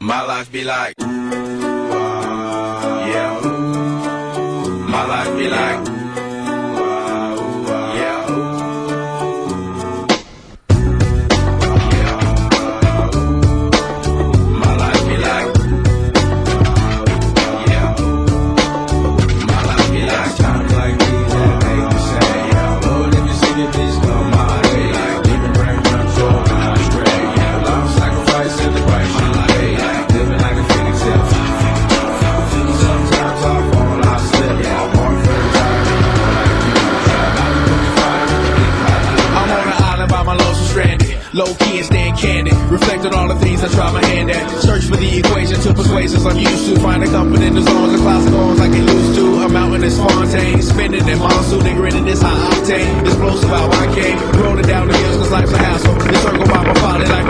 My life be like, yeah. My life be like, yeah. My life be like, yeah. My life be like times like these that make me say, yeah. Lord, if you see the bitch come my way, like leaving brain control and I'm straight, yeah. Long sacrifice in the right my life, like living like a phoenix, yeah. Sometimes I fall, I slip, yeah. I'm on for the time, I'm on an island by my lonesome stranded, low key and staying candid. Reflect on all the things I try my hand at. Search for the equation to persuasions I'm used to. Find a comfort in the zones, the clouds and goals I get used to. A mountain is Fontaine, spinning in monsoon and grinning this high octane. Explosive how I came, rolling down the hills cause life's a hassle. Encircled by my folly like